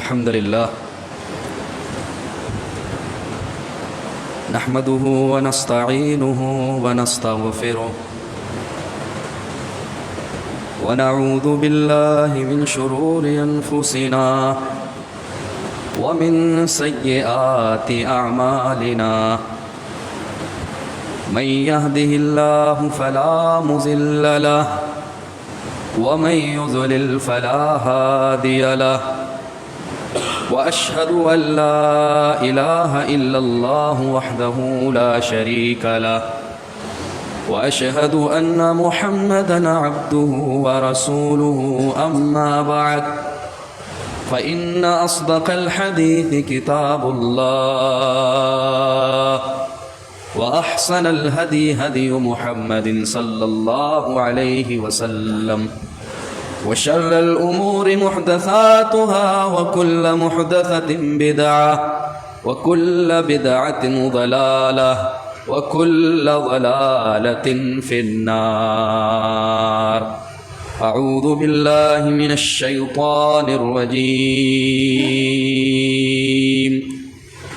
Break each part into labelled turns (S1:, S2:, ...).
S1: الحمد لله نحمده ونستعينه ونستغفره ونعوذ بالله من شرور أنفسنا ومن سيئات أعمالنا من يهده الله فلا مضل له ومن يضلل فلا هادي له وأشهد أن لا إله إلا الله وحده لا شريك له وأشهد أن محمدًا عبده ورسوله أما بعد فإن أصدق الحديث كتاب الله وأحسن الهدي هدي محمد صلى الله عليه وسلم وشر الأمور محدثاتها وكل محدثة بدعة وكل بدعة ضلالة وكل ضلالة في النار. أعوذ بالله من الشيطان الرجيم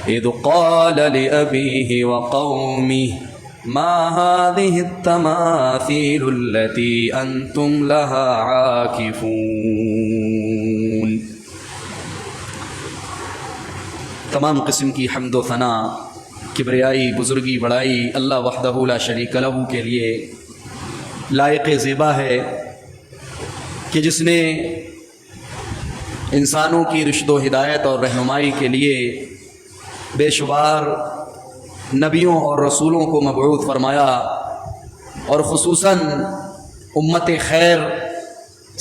S1: إذ قال لأبيه وقومه ما هذه التماثيل التي أنتم لها عاكفون. تمام قسم کی حمد و ثنا، کبریائی، بزرگی، بڑائی اللہ وحدہ لا شریک لہ کے لیے لائق زیبا ہے کہ جس نے انسانوں کی رشد و ہدایت اور رہنمائی کے لیے بے شمار نبیوں اور رسولوں کو مبعوث فرمایا، اور خصوصاً امت خیر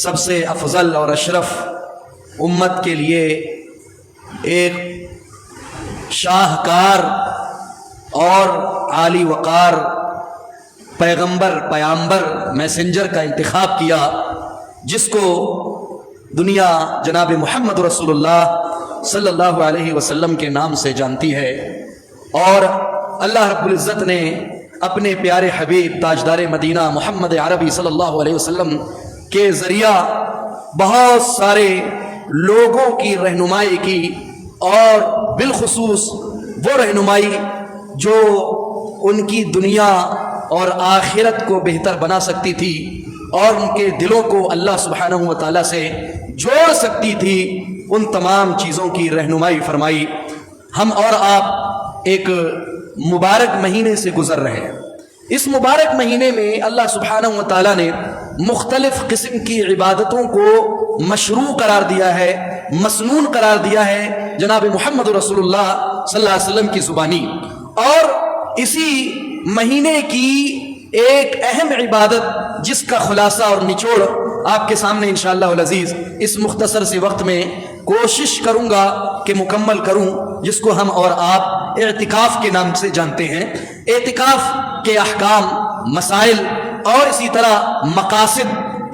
S1: سب سے افضل اور اشرف امت کے لیے ایک شاہکار اور عالی وقار پیغمبر، پیامبر، میسنجر کا انتخاب کیا، جس کو دنیا جناب محمد رسول اللہ صلی اللہ علیہ وسلم کے نام سے جانتی ہے، اور اللہ رب العزت نے اپنے پیارے حبیب تاجدار مدینہ محمد عربی صلی اللہ علیہ وسلم کے ذریعہ بہت سارے لوگوں کی رہنمائی کی، اور بالخصوص وہ رہنمائی جو ان کی دنیا اور آخرت کو بہتر بنا سکتی تھی اور ان کے دلوں کو اللہ سبحانہ و تعالیٰ سے جوڑ سکتی تھی، ان تمام چیزوں کی رہنمائی فرمائی۔ ہم اور آپ ایک مبارک مہینے سے گزر رہے ہیں۔ اس مبارک مہینے میں اللہ سبحانہ و تعالیٰ نے مختلف قسم کی عبادتوں کو مشروع قرار دیا ہے، مسنون قرار دیا ہے جناب محمد رسول اللہ صلی اللہ علیہ وسلم کی زبانی، اور اسی مہینے کی ایک اہم عبادت جس کا خلاصہ اور نچوڑ آپ کے سامنے انشاءاللہ العزیز اس مختصر سے وقت میں کوشش کروں گا کہ مکمل کروں، جس کو ہم اور آپ اعتکاف کے نام سے جانتے ہیں۔ اعتکاف کے احکام، مسائل اور اسی طرح مقاصد،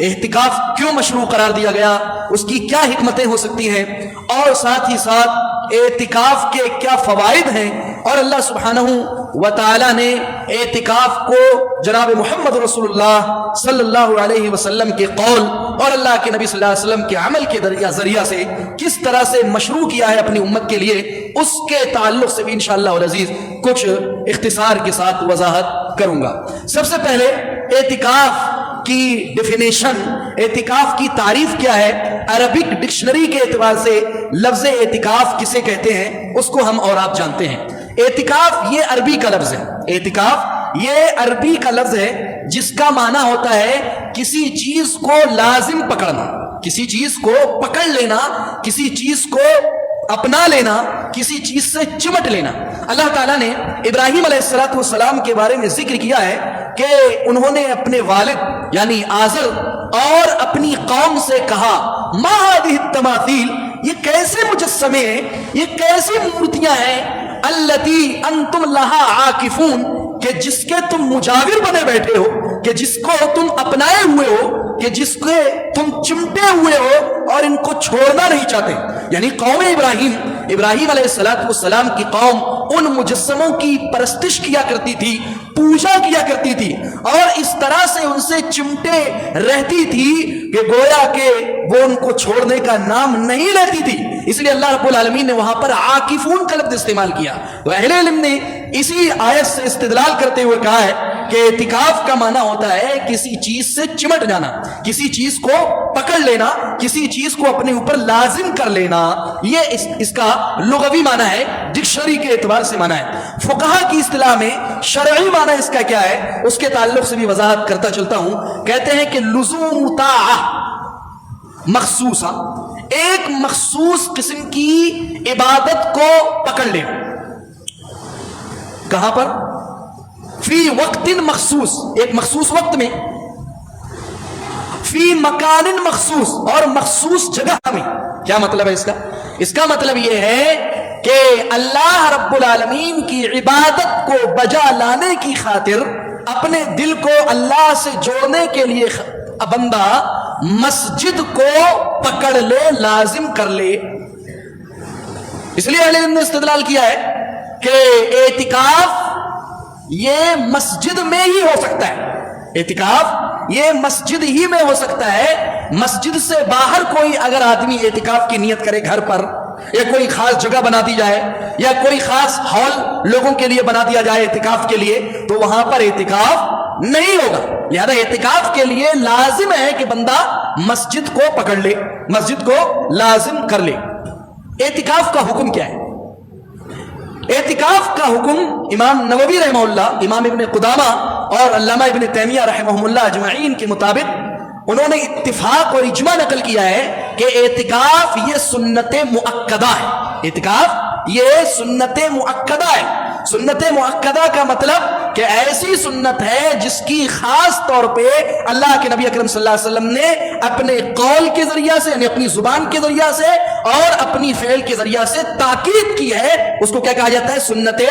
S1: اعتکاف کیوں مشروع قرار دیا گیا، اس کی کیا حکمتیں ہو سکتی ہیں، اور ساتھ ہی ساتھ اعتکاف کے کیا فوائد ہیں، اور اللہ سبحانہ و تعالیٰ نے اعتکاف کو جناب محمد رسول اللہ صلی اللہ علیہ وسلم کے قول اور اللہ کے نبی صلی اللہ علیہ وسلم کے عمل کے ذریعہ سے کس طرح سے مشروع کیا ہے اپنی امت کے لیے، اس کے تعلق سے بھی انشاءاللہ العزیز کچھ اختصار کے ساتھ وضاحت کروں گا۔ سب سے پہلے اعتکاف کی ڈیفینیشن، اعتکاف کی تعریف کیا ہے؟ عربک ڈکشنری کے اعتبار سے لفظ اعتکاف کسے کہتے ہیں اس کو ہم اور آپ جانتے ہیں۔ اعتکاف یہ عربی کا لفظ ہے، اعتکاف یہ عربی کا لفظ ہے جس کا معنی ہوتا ہے کسی چیز کو لازم پکڑنا، کسی چیز کو پکڑ لینا، کسی چیز کو اپنا لینا، کسی چیز سے چمٹ لینا۔ اللہ تعالیٰ نے ابراہیم علیہ السلام کے بارے میں ذکر کیا ہے کہ انہوں نے اپنے والد یعنی آزر اور اپنی قوم سے کہا ما هذه التماثیل، یہ کیسے مجسمے ہیں، یہ کیسی مورتیاں ہیں، التی انتم لہا عاکفون، کہ جس کے تم مجاور بنے بیٹھے ہو، کہ جس کو تم اپنائے ہوئے ہو، کہ جس کے تم چمٹے ہوئے ہو اور ان کو چھوڑنا نہیں چاہتے۔ یعنی قوم ابراہیم علیہ السلام کی قوم ان مجسموں کی پرستش کیا کرتی تھی، پوجا کیا کرتی تھی، اور اس طرح سے ان سے چمٹے رہتی تھی کہ گویا کہ وہ ان کو چھوڑنے کا نام نہیں لیتی تھی۔ اس لیے اللہ رب العالمین نے وہاں پر عاکفون کا لفظ استعمال کیا. تو اہل علم نے اسی آیت سے استدلال کرتے ہوئے کہا ہے کہ اعتکاف کا معنی ہوتا ہے کسی چیز سے چمٹ جانا, کسی چیز کو پکڑ لینا, کسی چیز کو اپنے اوپر لازم کر لینا. یہ اس کا لغوی معنی ہے, ڈکشنری کے اعتبار سے معنی ہے. فقہا کی اصطلاح میں شرعی معنی اس کا کیا ہے, اس کے تعلق سے بھی وضاحت کرتا چلتا ہوں. کہتے ہیں کہ لزوم طاعہ مخصوصہ, ایک مخصوص قسم کی عبادت کو پکڑ لینا. کہاں پر؟ فی وقت مخصوص, ایک مخصوص وقت میں, فی مکان مخصوص, اور مخصوص جگہ میں. کیا مطلب ہے اس کا؟ اس کا مطلب یہ ہے کہ اللہ رب العالمین کی عبادت کو بجا لانے کی خاطر اپنے دل کو اللہ سے جوڑنے کے لیے بندہ مسجد کو پکڑ لے, لازم کر لے. اس لیے اہل علم نے استدلال کیا ہے کہ اعتکاف یہ مسجد میں ہی ہو سکتا ہے. اعتکاف یہ مسجد ہی میں ہو سکتا ہے. مسجد سے باہر کوئی اگر آدمی اعتکاف کی نیت کرے گھر پر, یا کوئی خاص جگہ بنا دی جائے, یا کوئی خاص ہال لوگوں کے لیے بنا دیا جائے اعتکاف کے لیے, تو وہاں پر اعتکاف نہیں ہوگا. لہذا اعتکاف کے لیے لازم ہے کہ بندہ مسجد کو پکڑ لے, مسجد کو لازم کر لے. اعتکاف کا حکم کیا ہے؟ اعتکاف کا حکم امام نووی رحمہ اللہ, امام ابن قدامہ اور علامہ ابن تیمیہ رحمہ اللہ اجمعین کے مطابق انہوں نے اتفاق اور اجماع نقل کیا ہے کہ اعتکاف یہ سنت مؤکدہ ہے. اعتکاف یہ سنت مؤکدہ ہے. سنت مؤکدہ کا مطلب کہ ایسی سنت ہے جس کی خاص طور پہ اللہ کے نبی اکرم صلی اللہ علیہ وسلم نے اپنے قول کے ذریعہ سے, یعنی اپنی زبان کے ذریعہ سے اور اپنی فعل کے ذریعہ سے تاکید کی ہے. اس کو کیا کہا جاتا ہے؟ سنت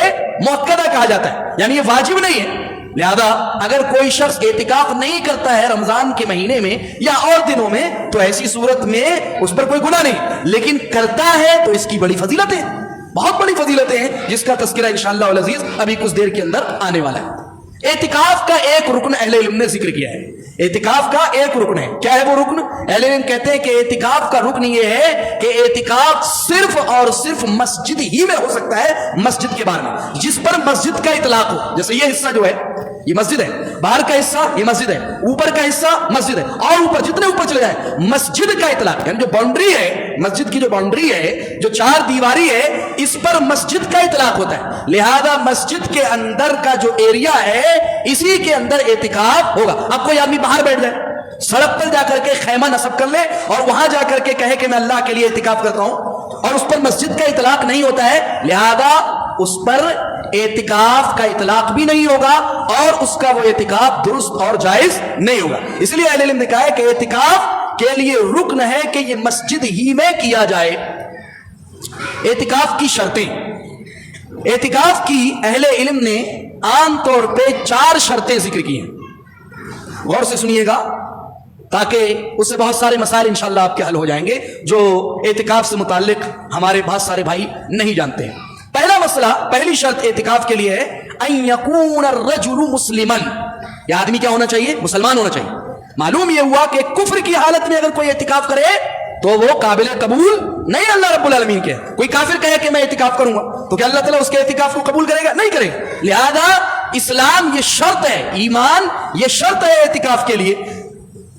S1: مؤکدہ کہا جاتا ہے, یعنی یہ واجب نہیں ہے. لہذا اگر کوئی شخص اعتکاف نہیں کرتا ہے رمضان کے مہینے میں یا اور دنوں میں, تو ایسی صورت میں اس پر کوئی گناہ نہیں, لیکن کرتا ہے تو اس کی بڑی فضیلت ہے, بہت بڑی فضیلتیں ہیں, جس کا تذکرہ انشاءاللہ العزیز ابھی کچھ دیر کے اندر آنے والا ہے. اعتکاف کا ایک رکن اہل علم نے ذکر کیا ہے. اعتکاف کا ایک رکن ہے. کیا ہے وہ رکن؟ اہل علم کہتے ہیں کہ اعتکاف کا رکن یہ ہے کہ اعتکاف صرف اور صرف مسجد ہی میں ہو سکتا ہے, مسجد کے باہر میں, جس پر مسجد کا اطلاق ہو. جیسے یہ حصہ جو ہے یہ مسجد ہے, باہر کا حصہ یہ مسجد ہے, اوپر کا حصہ مسجد ہے, اور اوپر جتنے اوپر چلے جائیں مسجد کا اطلاق, یعنی جو باؤنڈری ہے مسجد کی, جو باؤنڈری ہے, جو چار دیواری ہے, اس پر مسجد کا اطلاق ہوتا ہے. لہذا مسجد کے اندر کا جو ایریا ہے اسی کے اندر اعتکاف ہوگا. اب کوئی آدمی باہر بیٹھ جائے, سڑک پر جا کر کے خیمہ نصب کر لے اور وہاں جا کر کے کہے کہ میں اللہ کے لیے اعتکاف کرتا ہوں, اور اس پر مسجد کا اطلاق نہیں ہوتا ہے, لہذا اس پر اعتکاف کا اطلاق بھی نہیں ہوگا اور اس کا وہ اعتکاف درست اور جائز نہیں ہوگا. اس لیے اہل علم نے کہا ہے کہ اعتکاف کے لیے رکن ہے کہ یہ مسجد ہی میں کیا جائے. اعتکاف کی شرطیں, اعتکاف کی اہل علم نے عام طور پہ 4 شرطیں ذکر کی ہیں. غور سے سنیے گا تاکہ اس سے بہت سارے مسائل انشاءاللہ آپ کے حل ہو جائیں گے جو اعتکاف سے متعلق ہمارے بہت سارے بھائی نہیں جانتے ہیں. پہلا مسئلہ, پہلی شرط اعتکاف کے لیے ہے ان یکون الرجل مسلما, یہ آدمی کیا ہونا چاہیے؟ مسلمان ہونا چاہیے. معلوم یہ ہوا کہ کفر کی حالت میں اگر کوئی اعتکاف کرے تو وہ قابل قبول نہیں اللہ رب العالمین کے. کوئی کافر کہے کہ میں اعتکاف کروں گا تو کیا اللہ تعالیٰ اس کے اعتکاف کو قبول کرے گا؟ نہیں کرے گا. لہذا اسلام یہ شرط ہے, ایمان یہ شرط ہے اعتکاف کے لیے,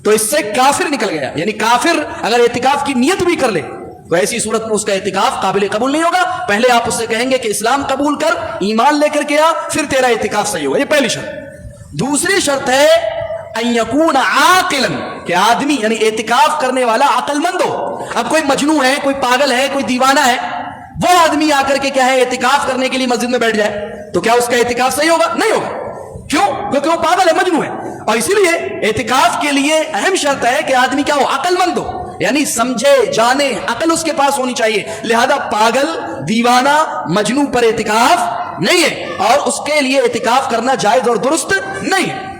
S1: تو اس سے کافر نکل گیا. یعنی کافر اگر اعتکاف کی نیت بھی کر لے تو ایسی صورت میں اس کا اعتکاف قابل قبول نہیں ہوگا. پہلے آپ اس سے کہیں گے کہ اسلام قبول کر, ایمان لے کر کے آ, پھر تیرا اعتکاف صحیح ہوگا. یہ پہلی شرط. دوسری شرط ہے ان یکون عاقلا, کہ آدمی یعنی اعتکاف کرنے والا عقل مند ہو. اب کوئی مجنون ہے, کوئی پاگل ہے, کوئی دیوانہ ہے, وہ آدمی آ کر کے کیا ہے اعتکاف کرنے کے لیے مسجد میں بیٹھ جائے تو کیا اس کا اعتکاف صحیح ہوگا؟ نہیں ہوگا. کیوں؟ کیونکہ وہ پاگل ہے, مجنون ہے. اور اسی لیے اعتکاف کے لیے اہم شرط ہے کہ آدمی کیا ہو؟ عقل مند ہو, یعنی سمجھے جانے, عقل اس کے پاس ہونی چاہیے. لہذا پاگل, دیوانہ, مجنون پر اعتکاف نہیں ہے اور اس کے لیے اعتکاف کرنا جائز اور درست نہیں ہے.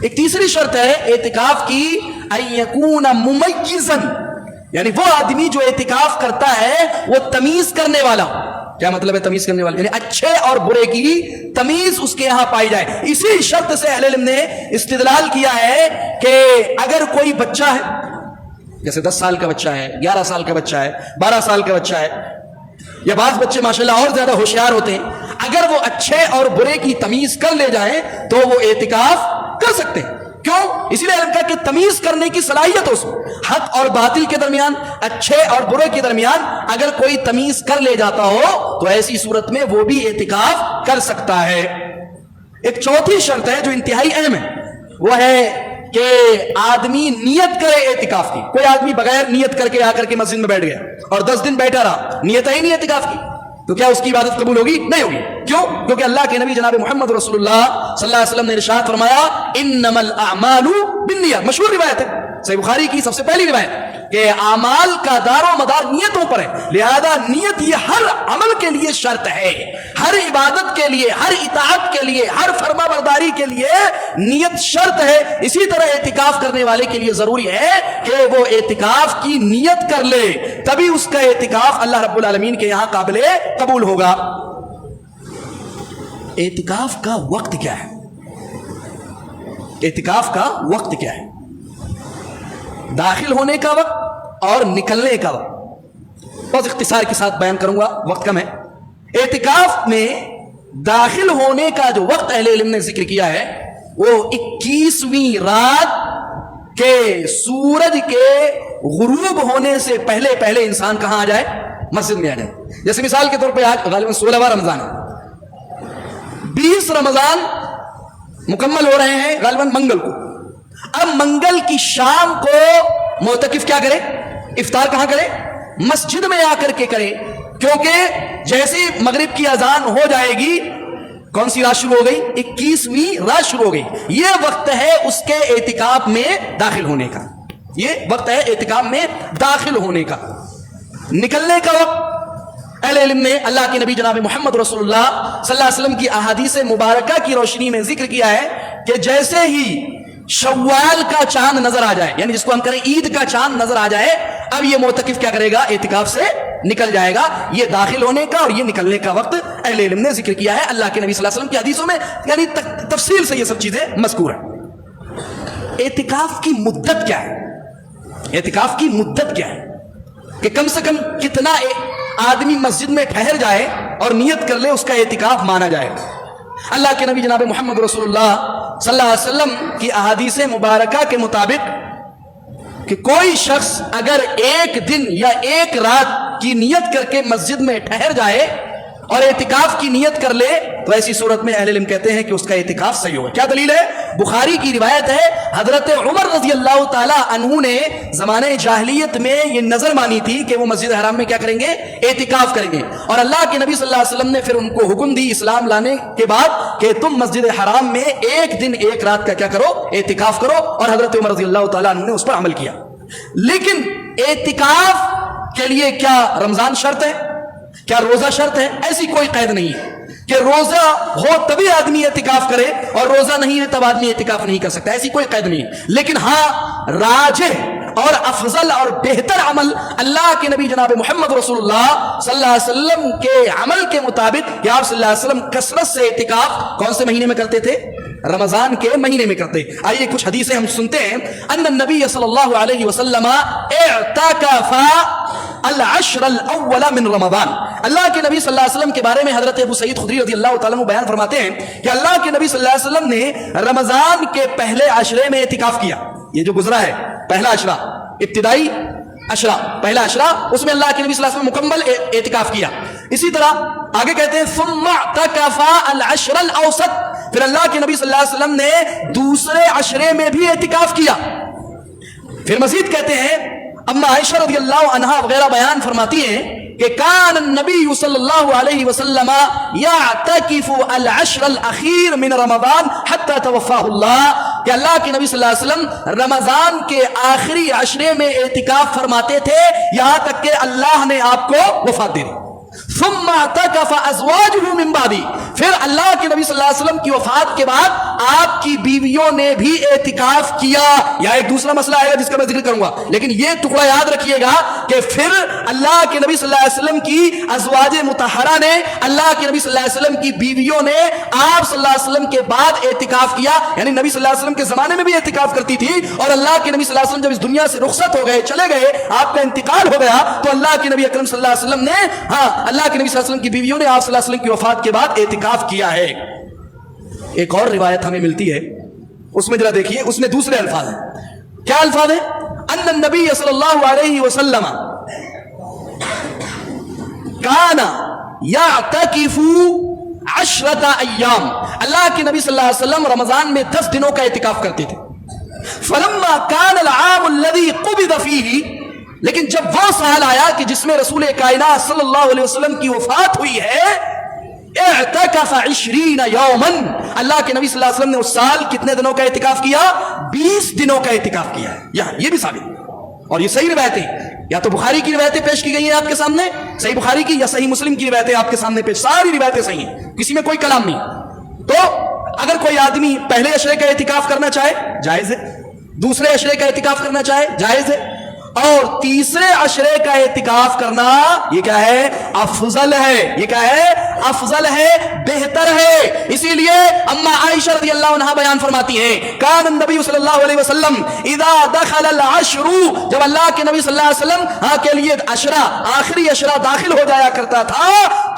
S1: ایک تیسری شرط ہے اعتکاف کی ان یکون ممیزا, یعنی وہ آدمی جو اعتکاف کرتا ہے وہ تمیز کرنے والا. کیا مطلب ہے تمیز کرنے والا؟ یعنی اچھے اور برے کی تمیز اس کے یہاں پائی جائے. اسی شرط سے اہل علم نے استدلال کیا ہے کہ اگر کوئی بچہ ہے جیسے 10 سال کا بچہ ہے، 11 سال کا بچہ ہے، 12 سال کا بچہ ہے، یا بعض بچے ماشاءاللہ اور زیادہ ہوشیار ہوتے ہیں، اگر وہ اچھے اور برے کی تمیز کر لے جائیں تو وہ اعتکاف کر سکتے ہیں. کیوں؟ اسی لیے کہا کہ تمیز کرنے کی صلاحیت اس میں، حق اور باطل کے درمیان، اچھے اور برے کے درمیان اگر کوئی تمیز کر لے جاتا ہو تو ایسی صورت میں وہ بھی اعتکاف کر سکتا ہے. ایک چوتھی شرط ہے جو انتہائی اہم ہے، وہ ہے کہ آدمی نیت کرے اعتکاف کی. کوئی آدمی بغیر نیت کر کے آ کر کے مسجد میں بیٹھ گیا اور 10 دن بیٹھا رہا، نیت ہی نہیں اعتکاف کی، تو کیا اس کی عبادت قبول ہوگی؟ نہیں ہوگی. کیوں؟ کیونکہ اللہ کے نبی جناب محمد رسول اللہ صلی اللہ علیہ وسلم نے ارشاد فرمایا انما الاعمال بالنیات. مشہور روایت ہے، صحیح بخاری کی سب سے پہلی روایت، کہ اعمال کا دار و مدار نیتوں پر ہے. لہذا نیت یہ ہر عمل کے لیے شرط ہے، ہر عبادت کے لیے، ہر اطاعت کے لیے، ہر فرما برداری کے لیے نیت شرط ہے. اسی طرح اعتکاف کرنے والے کے لیے ضروری ہے کہ وہ اعتکاف کی نیت کر لے، تبھی اس کا اعتکاف اللہ رب العالمین کے یہاں قابل قبول ہوگا. اعتکاف کا وقت کیا ہے؟ اعتکاف کا وقت کیا ہے؟ داخل ہونے کا وقت اور نکلنے کا وقت بہت اختصار کے ساتھ بیان کروں گا، وقت کم ہے. اعتکاف میں داخل ہونے کا جو وقت اہل علم نے ذکر کیا ہے وہ 21ویں رات کے سورج کے غروب ہونے سے پہلے پہلے انسان کہاں آ جائے؟ مسجد میں آ جائے. جیسے مثال کے طور پہ آج غالباً 16واں رمضان ہے، 20 رمضان مکمل ہو رہے ہیں غالباً منگل کو. اب منگل کی شام کو معتکف کیا کرے؟ افطار کہاں کرے؟ مسجد میں آ کر کے کرے، کیونکہ جیسے مغرب کی اذان ہو جائے گی کون سی رات شروع ہو گئی؟ 21ویں رات شروع ہو گئی. یہ وقت ہے اس کے اعتکاف میں داخل ہونے کا، یہ وقت ہے اعتکاف میں داخل ہونے کا. نکلنے کا وقت اہل علم نے اللہ کے نبی جناب محمد رسول اللہ صلی اللہ علیہ وسلم کی احادیث مبارکہ کی روشنی میں ذکر کیا ہے کہ جیسے ہی شوال کا چاند نظر آ جائے، یعنی جس کو ہم کریں عید کا چاند نظر آ جائے، اب یہ معتکف کیا کرے گا؟ اعتکاف سے نکل جائے گا. یہ داخل ہونے کا اور یہ نکلنے کا وقت اہل علم نے ذکر کیا ہے. اللہ کے نبی صلی اللہ علیہ وسلم کی حدیثوں میں یعنی تفصیل سے یہ سب چیزیں مذکور ہیں. اعتکاف کی مدت کیا ہے؟ اعتکاف کی مدت کیا ہے کہ کم سے کم کتنا آدمی مسجد میں ٹھہر جائے اور نیت کر لے اس کا اعتکاف مانا جائے؟ اللہ کے نبی جناب محمد رسول اللہ صلی اللہ علیہ وسلم کی احادیث مبارکہ کے مطابق کہ کوئی شخص اگر ایک دن یا ایک رات کی نیت کر کے مسجد میں ٹھہر جائے اور اعتکاف کی نیت کر لے تو ایسی صورت میں اہل علم کہتے ہیں کہ اس کا اعتکاف صحیح ہوگا. کیا دلیل ہے؟ بخاری کی روایت ہے، حضرت عمر رضی اللہ تعالی عنہ نے زمانے جاہلیت میں یہ نظر مانی تھی کہ وہ مسجد حرام میں کیا کریں گے؟ اعتکاف کریں گے. اور اللہ کے نبی صلی اللہ علیہ وسلم نے پھر ان کو حکم دی اسلام لانے کے بعد کہ تم مسجد حرام میں ایک دن ایک رات کا کیا کرو؟ اعتکاف کرو. اور حضرت عمر رضی اللہ تعالی عنہ نے اس پر عمل کیا. لیکن اعتکاف کے لیے کیا رمضان شرط ہے؟ کیا روزہ شرط ہے؟ ایسی کوئی قید نہیں ہے کہ روزہ ہو تبھی آدمی اعتکاف کرے اور روزہ نہیں ہے تب آدمی اعتکاف نہیں کر سکتا، ایسی کوئی قید نہیں. لیکن ہاں راجح اور افضل اور بہتر عمل اللہ کے نبی جناب محمد رسول اللہ صلی اللہ علیہ وسلم کے عمل کے مطابق کہ آپ صلی اللہ علیہ وسلم کثرت سے اعتکاف کون سے مہینے میں کرتے تھے؟ رمضان کے مہینے میں کرتے. آئیے کچھ حدیثیں ہم سنتے ہیں. ان النبی صلی اللہ علیہ وسلم اعتکف العشر الاول من رمضان. اللہ کے نبی صلی اللہ علیہ وسلم کے بارے میں حضرت ابو سعید خدری رضی اللہ تعالیٰ عنہ بیان فرماتے ہیں کہ اللہ کے نبی صلی اللہ علیہ وسلم نے رمضان کے پہلے عشرے میں اعتکاف کیا. یہ جو گزرا ہے پہلا عشرہ، ابتدائی عشرہ، پہلا عشرہ، اس میں اللہ کے نبی صلی اللہ علیہ وسلم مکمل اعتکاف کیا. اسی طرح آگے کہتے ہیں ثم اعتکف العشر الاوسط، پھر اللہ کے نبی صلی اللہ علیہ وسلم نے دوسرے عشرے میں بھی اعتکاف کیا. پھر مزید کہتے ہیں اما عائشہ رضی اللہ عنہا وغیرہ بیان فرماتی ہیں کہ کان النبی صلی اللہ علیہ وسلم یعتکف العشر الاخیر من رمضان حتی توفاہ اللہ، کہ اللہ کے نبی صلی اللہ علیہ وسلم رمضان کے آخری عشرے میں اعتکاف فرماتے تھے یہاں تک کہ اللہ نے آپ کو وفات دے دی. ثم اعتكف ازواجه من بعدی، پھر اللہ کے نبی صلی اللہ علیہ وسلم کی وفات کے بعد آپ کی بیویوں نے بھی اعتکاف کیا. یا ایک دوسرا مسئلہ آئے گا جس کا میں ذکر کروں گا، لیکن یہ ٹکڑا یاد رکھیے گا کہ پھر اللہ کے نبی صلی اللہ علیہ وسلم کی ازواج مطہرہ نے، اللہ کے نبی صلی اللہ علیہ وسلم کی بیویوں نے آپ صلی اللہ علیہ وسلم کے بعد اعتکاف کیا. یعنی نبی صلی اللہ علیہ وسلم کے زمانے میں بھی اعتکاف کرتی تھی، اور اللہ کے نبی صلی اللہ علیہ وسلم جب اس دنیا سے رخصت ہو گئے، چلے گئے، آپ کا انتقال ہو گیا، تو اللہ کے نبی اکرم صلی اللہ علیہ وسلم نے اللہ کے نبی صلی اللہ علیہ وسلم کی بیویوں نے آپ صلی اللہ علیہ وسلم کی وفات کے بعد اعتکاف کیا ہے. ایک اور روایت ہمیں ملتی ہے، اس میں ذرا دیکھیے، اس میں دوسرے الفاظ ہیں. کیا الفاظ ہیں؟ ان النبی صلی اللہ علیہ وسلم کان یعتکف 10 ایام، اللہ کے نبی صلی اللہ علیہ وسلم رمضان میں 10 دنوں کا اعتکاف کرتے تھے. فلما کان العام الذی قبض فیہ، لیکن جب وہ سال آیا کہ جس میں رسول کائنات صلی اللہ علیہ وسلم کی وفات ہوئی ہے، اعتکف 20 یوما، اللہ کے نبی صلی اللہ علیہ وسلم نے اس سال کتنے دنوں کا اعتکاف کیا؟ 20 دنوں کا اعتکاف کیا ہے. یہاں یہ بھی ثابت، اور یہ صحیح روایتیں، یا تو بخاری کی روایتیں پیش کی گئی ہیں آپ کے سامنے، صحیح بخاری کی، یا صحیح مسلم کی روایتیں آپ کے سامنے پیش، ساری روایتیں صحیح ہیں، کسی میں کوئی کلام نہیں. تو اگر کوئی آدمی پہلے عشرے کا اعتکاف کرنا چاہے جائز ہے، دوسرے عشرے کا اعتکاف کرنا چاہے جائز ہے، اور تیسرے عشرے کا اعتکاف کرنا یہ کیا ہے؟ افضل ہے. یہ کیا ہے؟ افضل ہے، بہتر ہے. اسی لیے اما عائشہ رضی اللہ عنہا بیان فرماتی ہیں، کان النبی صلی اللہ علیہ وسلم اذا دخل العشر، جب اللہ کے نبی صلی اللہ علیہ وسلم کے لیے عشرہ، آخری عشرہ داخل ہو جایا کرتا تھا،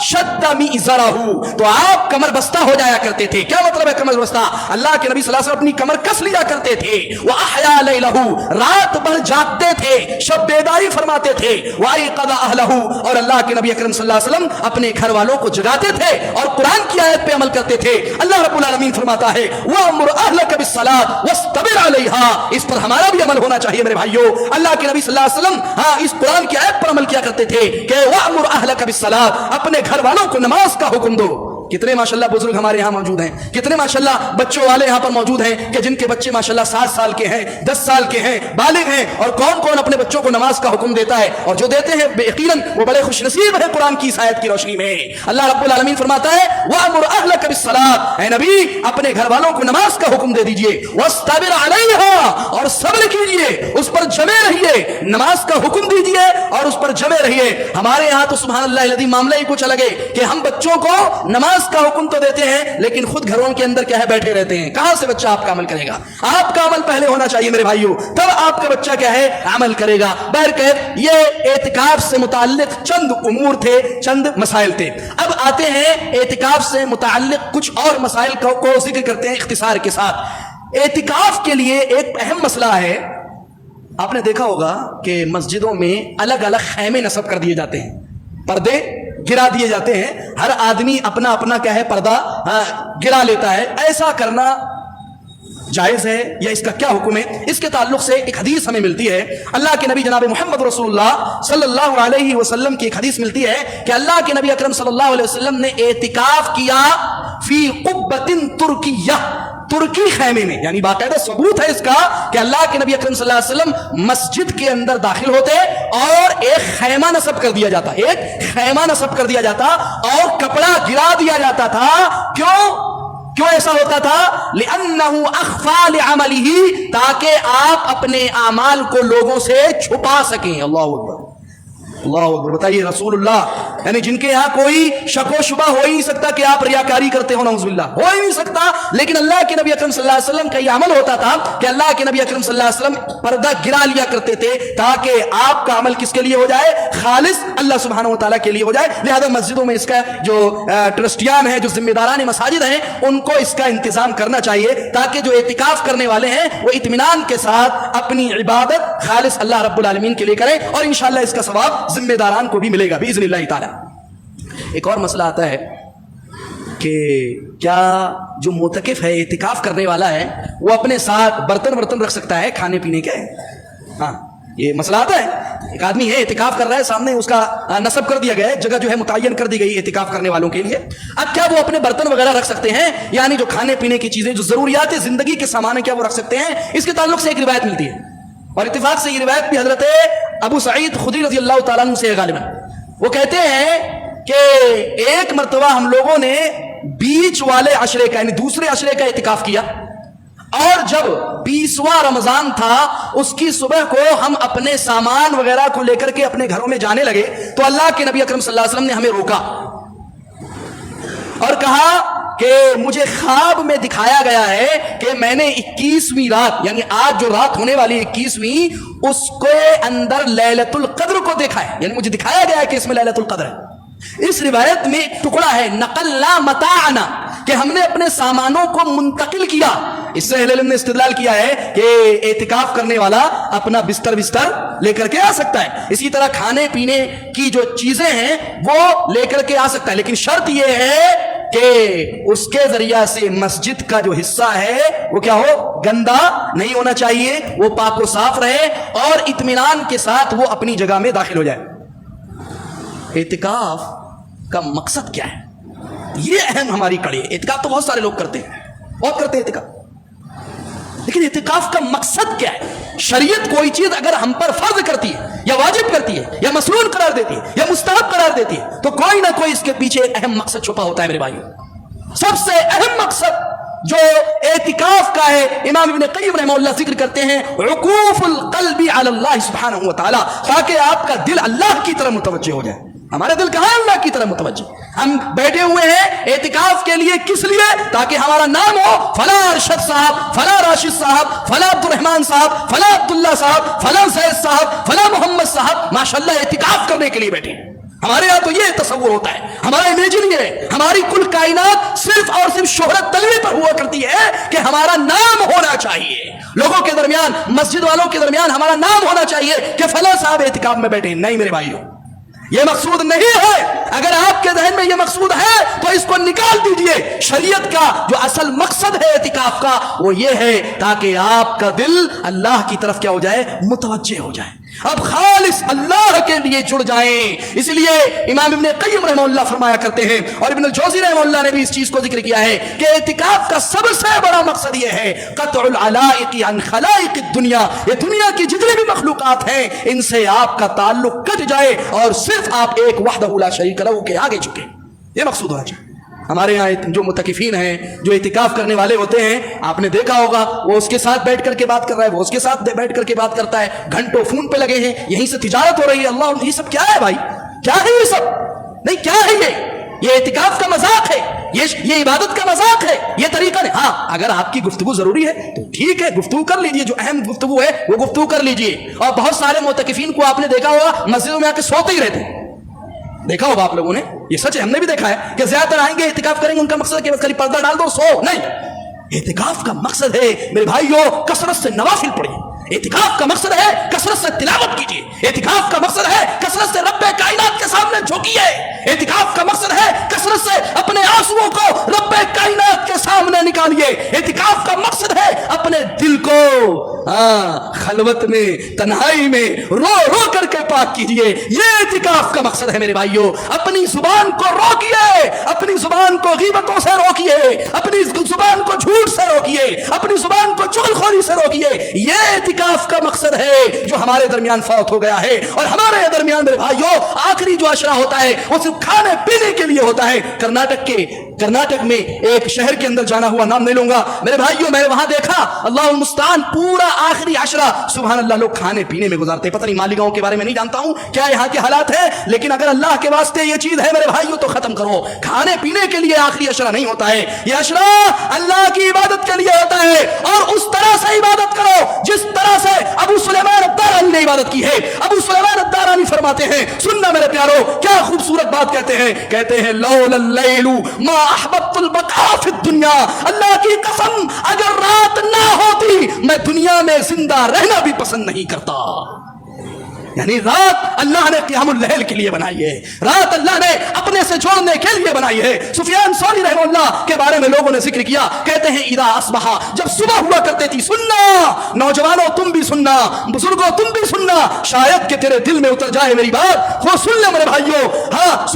S1: شد میزرہ، تو آپ کمر بستہ ہو جایا کرتے تھے. کیا مطلب ہے کمر بستہ؟ اللہ کے نبی صلی اللہ علیہ وسلم اپنی کمر کس لیا کرتے تھے. واحیا لیلہ، رات بھر جاگتے تھے، شب بیداری فرماتے تھے. وایقظ اہلہ، اور اللہ کے نبی اکرم صلی اللہ علیہ وسلم اپنے گھر والوں کو جگاتے تھے اور قرآن کی آیت پہ عمل کرتے تھے. اللہ رب العالمین فرماتا ہے وَأْمُرْ أَهْلَكَ بِالصَّلَاةِ وَاسْتَبِرْ عَلَيْهَا، اس پر ہمارا بھی عمل ہونا چاہیے میرے بھائیو. اللہ کے نبی صلی اللہ علیہ وسلم اس قرآن کی آیت پر عمل کیا کرتے تھے کہ وَأْمُرْ أَهْلَكَ بِالصَّلَاةِ، اپنے گھر والوں کو نماز کا حکم دو. کتنے ماشاءاللہ بزرگ ہمارے یہاں موجود ہیں، کتنے ماشاءاللہ بچوں والے یہاں پر موجود ہیں کہ جن کے بچے ماشاءاللہ 7 سال کے ہیں، 10 سال کے ہیں، بالغ ہیں. اور کون کون اپنے بچوں کو نماز کا حکم دیتا ہے، اور جو دیتے ہیں یقیناً وہ بڑے خوش نصیب ہیں قرآن کی اس آیت کی روشنی میں. اللہ رب العالمین فرماتا ہے وَأْمُرْ أَهْلَكَ بِالصَّلَاةِ، اے نبی اپنے گھر والوں کو نماز کا حکم دے دیجئے. وَاسْتَبِرْ عَلَيْهَا، اور صبر کیجئے، اس پر جمے رہیے. نماز کا حکم دیجئے اور اس پر جمے رہیے. ہمارے یہاں تو سبحان اللہ الذی معاملہ ہی کچھ الگ ہے کہ ہم بچوں کو نماز کا حکم تو دیتے ہیں لیکن خود گھروں کے اندر کیا ہے؟ بیٹھے رہتے ہیں. کہاں سے بچہ آپ کا عمل کرے گا؟ آپ کا عمل پہلے ہونا چاہیے میرے بھائیو، تب آپ کا بچہ کیا ہے؟ عمل کرے گا. بہرکیف یہ اعتکاف سے متعلق چند امور تھے، چند مسائل تھے. اب آتے ہیں اعتکاف سے متعلق کچھ اور مسائل کو ذکر کرتے ہیں اختصار کے ساتھ. اعتکاف کے لیے ایک اہم مسئلہ ہے. آپ نے دیکھا ہوگا کہ مسجدوں میں الگ الگ خیمے نصب کر دیے جاتے ہیں، پردے گرا دیے جاتے ہیں، ہر آدمی اپنا اپنا کیا ہے؟ پردہ گرا لیتا ہے. ایسا کرنا جائز ہے یا اس کا کیا حکم ہے؟ اس کے تعلق سے ایک حدیث ہمیں ملتی ہے. اللہ کے نبی جناب محمد رسول اللہ صلی اللہ علیہ وسلم کی ایک حدیث ملتی ہے کہ اللہ کے نبی اکرم صلی اللہ علیہ وسلم نے اعتکاف کیا فی قبۃ ترکیہ، ترکی خیمے میں. یعنی باقاعدہ ثبوت ہے اس کا کہ اللہ کے نبی اکرم صلی اللہ علیہ وسلم مسجد کے اندر داخل ہوتے اور ایک خیمہ نصب کر دیا جاتا، ایک خیمہ نصب کر دیا جاتا اور کپڑا گرا دیا جاتا تھا. کیوں ایسا ہوتا تھا؟ لِأَنَّهُ أَخْفَى لِعَمَلِهِ، تاکہ آپ اپنے اعمال کو لوگوں سے چھپا سکیں. اللہ اکبر، اللہ اکبر. بتائیے رسول اللہ، یعنی جن کے یہاں کوئی شک و شبہ ہو ہی نہیں سکتا کہ آپ ریاکاری کرتے ہو، نعوذ باللہ، ہو ہی نہیں سکتا. لیکن اللہ کے نبی اکرم صلی اللہ علیہ وسلم کا یہ عمل ہوتا تھا کہ اللہ کے نبی اکرم صلی اللہ علیہ وسلم پردہ گرا لیا کرتے تھے تاکہ آپ کا عمل کس کے لیے ہو جائے؟ خالص اللہ سبحانہ و تعالیٰ کے لیے ہو جائے. لہذا مسجدوں میں اس کا جو ٹرسٹیان ہیں، جو ذمہ داران مساجد ہیں، ان کو اس کا انتظام کرنا چاہیے تاکہ جو اعتکاف کرنے والے ہیں وہ اطمینان کے ساتھ اپنی عبادت خالص اللہ رب العالمین کے لیے کریں، اور انشاءاللہ اس کا ثواب ذمہ داران کو بھی ملے گا باذن اللہ تعالی. ایک اور مسئلہ آتا ہے کہ کیا جو معتکف ہے، اعتکاف کرنے والا ہے، وہ اپنے ساتھ برتن رکھ سکتا ہے کھانے پینے کے؟ ہاں، یہ مسئلہ آتا ہے. ایک آدمی ہے اعتکاف کر رہا ہے، سامنے اس کا نصب کر دیا گیا ہے، جگہ جو ہے متعین کر دی گئی اعتکاف کرنے والوں کے لیے. اب کیا وہ اپنے برتن وغیرہ رکھ سکتے ہیں؟ یعنی جو کھانے پینے کی چیزیں، جو ضروریات زندگی کے سامان ہیں، کیا وہ رکھ سکتے ہیں؟ اس کے تعلق سے ایک روایت ملتی ہے، اور اتفاق سے یہ روایت بھی حضرت ابو سعید خدری رضی اللہ تعالیٰ عنہ سے غالباً. وہ کہتے ہیں کہ ایک مرتبہ ہم لوگوں نے بیچ والے عشرے کا یعنی دوسرے عشرے کا اعتکاف کیا، اور جب 20واں رمضان تھا اس کی صبح کو ہم اپنے سامان وغیرہ کو لے کر کے اپنے گھروں میں جانے لگے تو اللہ کے نبی اکرم صلی اللہ علیہ وسلم نے ہمیں روکا اور کہا کہ مجھے خواب میں دکھایا گیا ہے کہ میں نے 21ویں رات یعنی آج جو رات ہونے والی 21ویں اس کے اندر لیلۃ القدر کو دیکھا ہے، یعنی مجھے دکھایا گیا ہے کہ اس میں لیلۃ القدر ہے۔ اس روایت میں ایک ٹکڑا ہے نقلنا متاعنا کہ ہم نے اپنے سامانوں کو منتقل کیا۔ اس سے اہل علم نے استدلال کیا ہے کہ اعتکاف کرنے والا اپنا بستر لے کر کے آ سکتا ہے، اسی طرح کھانے پینے کی جو چیزیں ہیں وہ لے کر کے آ سکتا ہے، لیکن شرط یہ ہے کہ اس کے ذریعہ سے مسجد کا جو حصہ ہے وہ کیا ہو، گندا نہیں ہونا چاہیے، وہ پاک و صاف رہے اور اطمینان کے ساتھ وہ اپنی جگہ میں داخل ہو جائے۔ اعتکاف کا مقصد کیا ہے، یہ اہم ہماری کڑی ہے۔ اعتکاف تو بہت سارے لوگ کرتے ہیں، بہت کرتے ہیں اعتکاف، لیکن اعتکاف کا مقصد کیا ہے؟ شریعت کوئی چیز اگر ہم پر فرض کرتی ہے یا واجب کرتی ہے یا مسنون قرار دیتی ہے یا مستحب قرار دیتی ہے تو کوئی نہ کوئی اس کے پیچھے ایک اہم مقصد چھپا ہوتا ہے میرے بھائیو۔ سب سے اہم مقصد جو اعتکاف کا ہے امام ابن قیم رحمہ اللہ ذکر کرتے ہیں عکوف القلب علی اللہ سبحانہ وتعالی، تاکہ آپ کا دل اللہ کی طرف متوجہ ہو جائے۔ ہمارا دل کہاں ہے اللہ کی طرف متوجہ؟ ہم بیٹھے ہوئے ہیں اعتکاف کے لیے، کس لیے؟ تاکہ ہمارا نام ہو فلاں ارشد صاحب، فلاں راشد صاحب، فلاں عبد الرحمان صاحب، فلاں عبداللہ صاحب، فلاں سید صاحب، فلاں محمد صاحب ماشاءاللہ اعتکاف کرنے کے لیے بیٹھے ہیں۔ ہمارے یہاں تو یہ تصور ہوتا ہے، ہمارا امیجن یہ ہے، ہماری کل کائنات صرف اور صرف شہرت طلبی پر ہوا کرتی ہے کہ ہمارا نام ہونا چاہیے، لوگوں کے درمیان، مسجد والوں کے درمیان ہمارا نام ہونا چاہیے کہ فلاں صاحب اعتکاف میں بیٹھے ہیں۔ نہیں میرے بھائیوں، یہ مقصود نہیں ہے۔ اگر آپ کے ذہن میں یہ مقصود ہے تو اس کو نکال دیجئے۔ شریعت کا جو اصل مقصد ہے اعتکاف کا وہ یہ ہے تاکہ آپ کا دل اللہ کی طرف کیا ہو جائے، متوجہ ہو جائے، اب خالص اللہ کے لیے جڑ جائیں۔ اس لیے امام ابن قیم رحمہ اللہ فرمایا کرتے ہیں اور ابن الجوزی رحمہ اللہ نے بھی اس چیز کو ذکر کیا ہے کہ اعتکاف کا سب سے بڑا مقصد یہ ہے قطع العلائق عن خلائق الدنیا، یہ دنیا کی جتنی بھی مخلوقات ہیں ان سے آپ کا تعلق کٹ جائے اور صرف آپ ایک وحدہ لا شریک لہ کے آگے جھکیں، یہ مقصود ہونا چاہیے۔ ہمارے یہاں جو متکفین ہیں، جو اعتکاف کرنے والے ہوتے ہیں، آپ نے دیکھا ہوگا وہ اس کے ساتھ بیٹھ کر کے بات کر رہا ہے، وہ اس کے ساتھ بیٹھ کر کے بات کرتا ہے، گھنٹوں فون پہ لگے ہیں، یہیں سے تجارت ہو رہی ہے۔ اللہ، یہ سب کیا ہے بھائی؟ کیا ہے یہ سب؟ نہیں، کیا ہے یہ اعتکاف کا مذاق ہے، یہ عبادت کا مذاق ہے، یہ طریقہ نہیں۔ ہاں اگر آپ کی گفتگو ضروری ہے تو ٹھیک ہے، گفتگو کر لیجئے، جو اہم گفتگو ہے وہ گفتگو کر لیجئے۔ اور بہت سارے معتکفین کو آپ نے دیکھا ہوگا مسجدوں میں آ کے سوتے ہی رہتے ہیں، دیکھا ہوگا آپ لوگوں نے، یہ سچ ہے، ہم نے بھی دیکھا ہے کہ زیادہ تر آئیں گے اعتکاف کریں گے، ان کا مقصد ہے کہ بس خالی پردہ ڈال دو سو، نہیں۔ اعتکاف کا مقصد ہے میرے بھائیوں کثرت سے نوافل پڑھیے، اعتکاف کا مقصد ہے کثرت سے تلاوت کیجیے، اعتکاف کا مقصد ہے کثرت سے رب کائنات کے سامنے جھکیے، اعتکاف کا مقصد ہے کثرت سے اپنے آنسوؤں کو رب کائنات کے سامنے نکالیے، اعتکاف کا مقصد ہے اپنے دل کو خلوت میں، تنہائی میں رو رو کر کے پاک کیجیے، یہ اعتکاف کا مقصد ہے میرے بھائیوں۔ اپنی زبان کو روکیے، اپنی زبان کو غیبتوں سے روکیے، اپنی زبان کو جھوٹ سے روکیے، اپنی زبان کو چغلخوری سے روکیے، یہ اعتکاف کا مقصد ہے جو ہمارے درمیان فوت ہو گیا ہے۔ اور ہمارے درمیان میرے بھائیوں آخری جو عشرہ ہوتا ہے وہ صرف کھانے پینے کے لیے ہوتا ہے۔ کرناٹک میں ایک شہر کے اندر جانا ہوا، نام نہیں لوں گا میرے بھائیوں، میں نے وہاں دیکھا اللہ المستعان پورا آخری عشرہ سبحان اللہ لوگ کھانے پینے میں گزارتے۔ پتہ نہیں مالیگاؤں کے بارے میں نہیں جانتا ہوں کیا یہاں کے حالات ہیں، لیکن اگر اللہ کے واسطے یہ چیز ہے میرے بھائیوں تو ختم کرو۔ کھانے پینے کے لیے آخری عشرہ نہیں ہوتا ہے، یہ عشرہ اللہ کی عبادت کے لیے ہوتا ہے، اور اس طرح سے عبادت کرو جس طرح سے ابو سلیمان الدارانی نے عبادت کی ہے۔ ابو سلیمان الدارانی فرماتے ہیں، سننا میرے پیارو کیا خوبصورت بات کہتے ہیں لولا اللیل ما احببت البقاء فی الدنیا، اللہ کی قسم اگر رات نہ ہوتی میں دنیا میں زندہ رہنا بھی پسند نہیں کرتا۔ یعنی رات اللہ نے قیام اللیل کے لیے بنائی ہے، رات اللہ نے اپنے سے جوڑنے کے لیے بنائی ہے۔ سفیان ثوری رحمہ اللہ کے بارے میں لوگوں نے ذکر کیا، کہتے ہیں اذا اصبح، جب صبح ہوا کرتے تھی، سننا نوجوانوں تم بھی سننا، بزرگوں تم بھی سننا، شاید کہ تیرے دل میں اتر جائے میری بات، وہ سن لے میرے بھائیوں۔ ہاں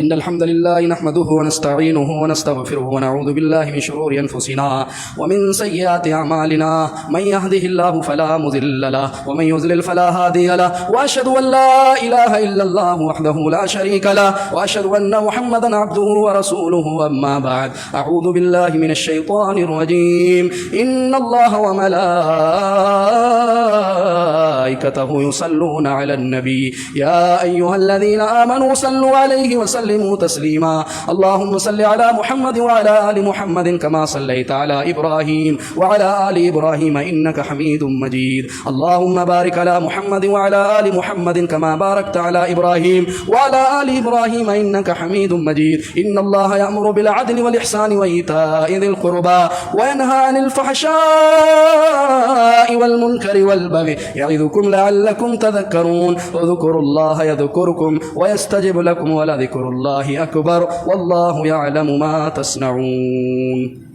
S1: إن الحمد لله نحمده ونستعينه ونستغفره ونعوذ بالله من شرور أنفسنا ومن سيئات أعمالنا من يهده الله فلا مضل له ومن يضلل فلا هادي له وأشهد أن لا إله إلا الله وحده لا شريك له وأشهد أن محمدا عبده ورسوله أما بعد أعوذ بالله من الشيطان الرجيم إن الله وملائكته يصلون على النبي يا أيها الذين آمنوا صلوا عليه وسلموا
S2: وسلموا تسليما. اللهم صل على محمد وعلى آل محمد كما صليت على إبراهيم وعلى آل إبراهيم إنك حميد مجيد. اللهم بارك على محمد وعلى آل محمد كما باركت على إبراهيم وعلى آل إبراهيم إنك حميد مجيد. إن الله يأمر بالعدل والإحسان وإيتاء ذي القربى وينهى عن الفحشاء والمنكر والبغي يعظكم لعلكم تذكرون. اذكروا الله يذكركم ويستجب لكم ولذكر الله أكبر والله يعلم ما تصنعون.